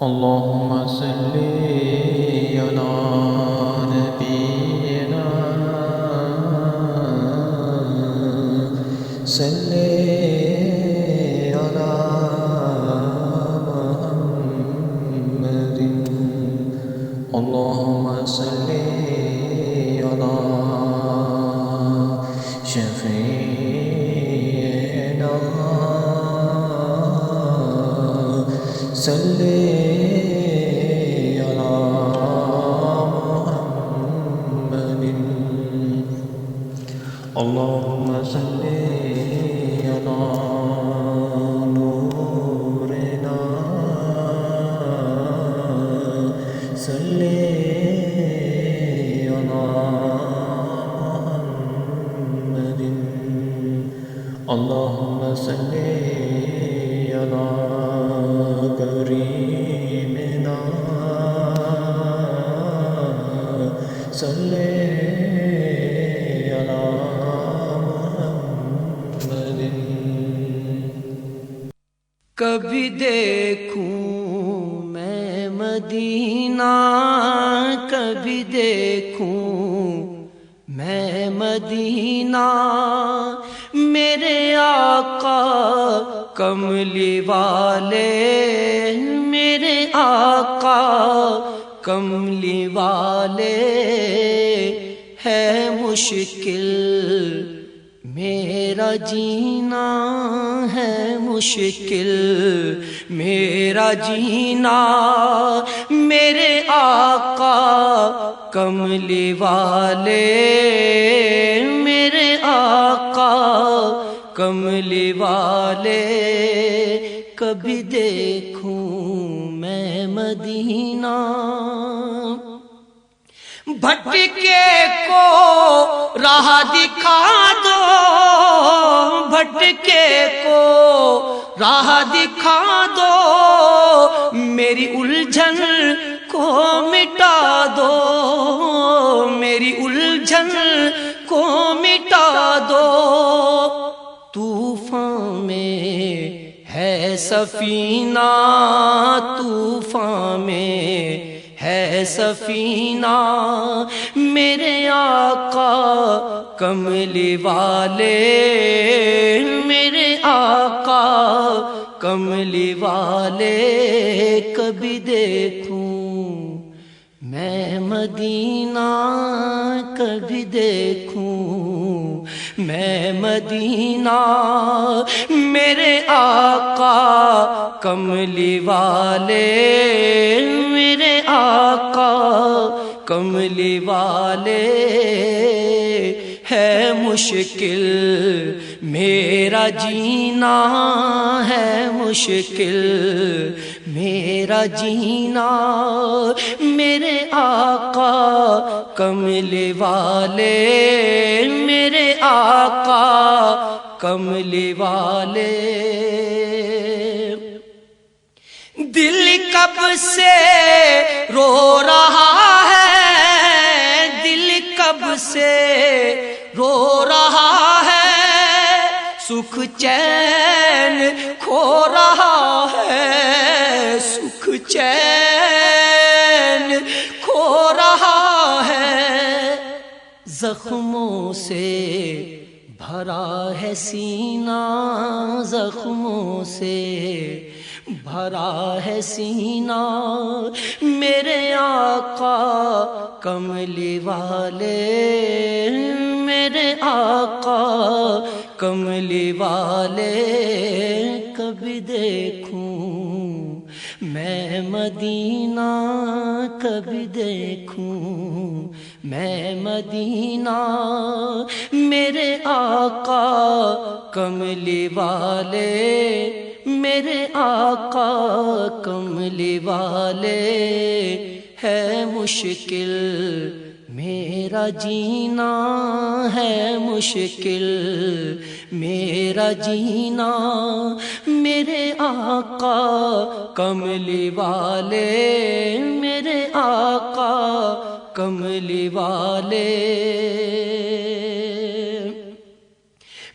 اللهم صل على نبينا صل على محمد اللهم صل على شفيعنا صل على محمد اللهم صل على نورنا صل على محمد اللهم صل على كريمنا صل على محمد کبھی دیکھوں میں مدینہ، کبھی دیکھوں میں مدینہ، میرے آقا کملی والے، میرے آقا کملی والے، ہے مشکل میرا جینا، ہے مشکل میرا جینا، میرے آقا کملی والے، میرے آقا کملی والے، کبھی دیکھوں میں مدینہ، بھٹکے کو راہ دکھا دو، بھٹکے کو راہ دکھا دو، میری الجھن کو مٹا دو، میری الجھن کو مٹا دو، طوفان میں ہے سفینہ، طوفان میں ہے سفینہ، میرے آقا کملی والے، میرے آقا کملی والے، کبھی دیکھوں میں مدینہ، کبھی دیکھوں میں مدینہ، میرے آقا کملی والے، میرے آقا کملی والے، ہے مشکل میرا جینا، ہے مشکل میرا جینا، میرے آقا کملی والے، میرے آقا کملی والے، دل کب سے رو رہا ہے، دل کب سے رو رہا ہے، سکھ چین کھو رہا ہے، سکھ چین کھو رہا ہے، زخموں سے بھرا ہے سینہ، زخموں سے بھرا ہے سینہ، میرے آقا کملی والے، میرے آقا کملی والے، کبھی دیکھوں میں مدینہ، کبھی دیکھوں میں مدینہ، میرے آقا کملی والے، میرے آقا کملی والے، ہے مشکل میرا جینا، ہے مشکل میرا جینا، میرے آقا کملی والے، میرے آقا کملی والے،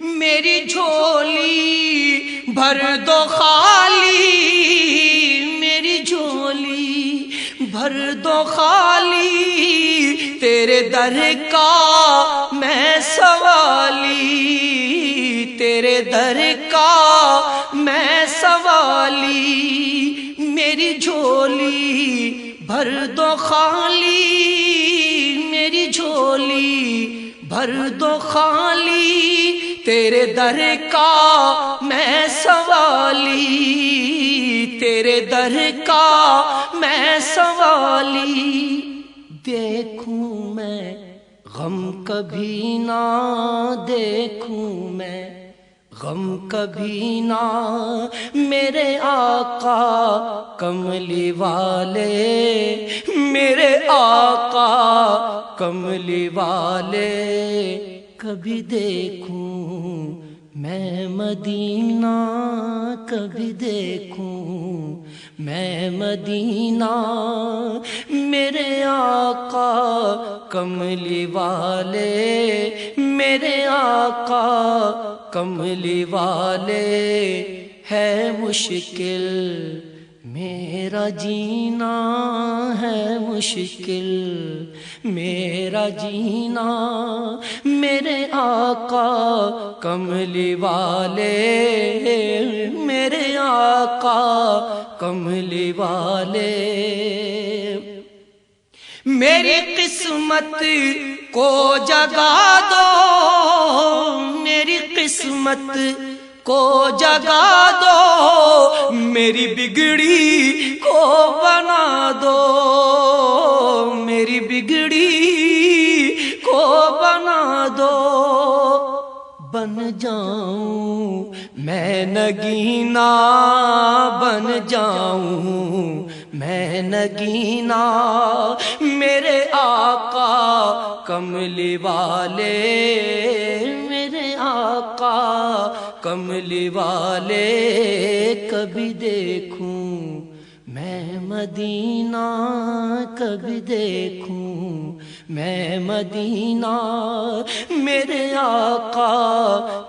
میری جھولی بھر دو خالی، میری جھولی بھر دو خالی تیرے در کا میں سوالی، تیرے در کا میں سوالی، میری جھولی بھر دو خالی، میری جھولی بھر دو خالی، تیرے در کا میں سوالی، تیرے در کا میں سوالی۔ دیکھوں میں غم کبھی نہ دیکھوں میں غم کبھی نہ، میرے آقا کملی والے، میرے آقا کملی والے، کبھی دیکھوں میں مدینہ، کبھی دیکھوں میں مدینہ، میرے آقا کملی والے، میرے آقا کملی والے۔ ہے مشکل میرا جینا، ہے مشکل میرا جینا، میرے آقا کملی والے، میرے آقا کملی والے۔ میری قسمت کو جگا دو، میری قسمت کو جگا دو، میری بگڑی کو بنا دو، میری بگڑی کو بنا دو۔ بن جاؤں میں نگینا، بن جاؤں میں نگینا، میرے آقا کملی والے، میرے آقا کملی والے۔ کبھی دیکھوں میں مدینہ، کبھی دیکھوں میں مدینہ، میرے آقا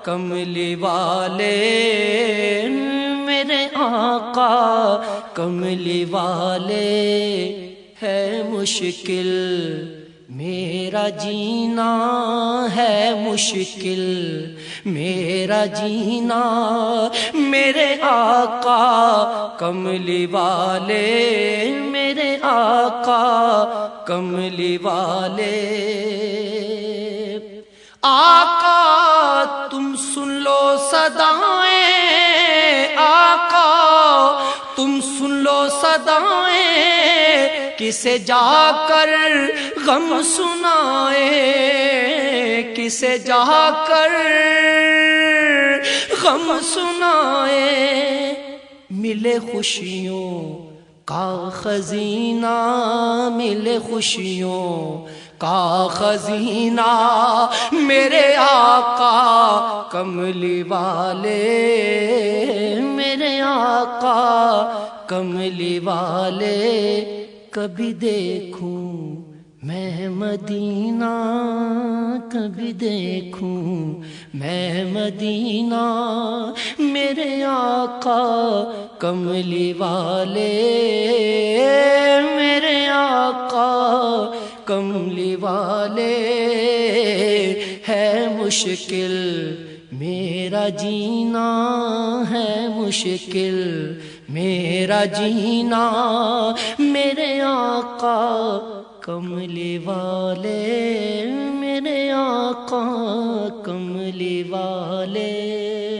کملی والے، میرے آقا کملی والے۔ ہے مشکل میرا جینا، ہے مشکل میرا جینا، میرے آقا کملی والے، میرے آقا کملی والے۔ آقا تم سن لو صدائیں، آقا تم سن لو صدائیں، کسے جا کر غم سنائے، کسے جا کر غم سنائے۔ ملے خوشیوں کا خزینہ، ملے خوشیوں کا خزینہ، میرے آقا کملی والے، میرے آقا کملی والے۔ کبھی دیکھوں میں مدینہ، کبھی دیکھوں میں مدینہ، میرے آقا کملی والے، میرے آقا کملی والے۔ ہے مشکل میرا جینا، ہے مشکل میرا جینا، میرے آقا کملی والے، میرے آقا کملی والے۔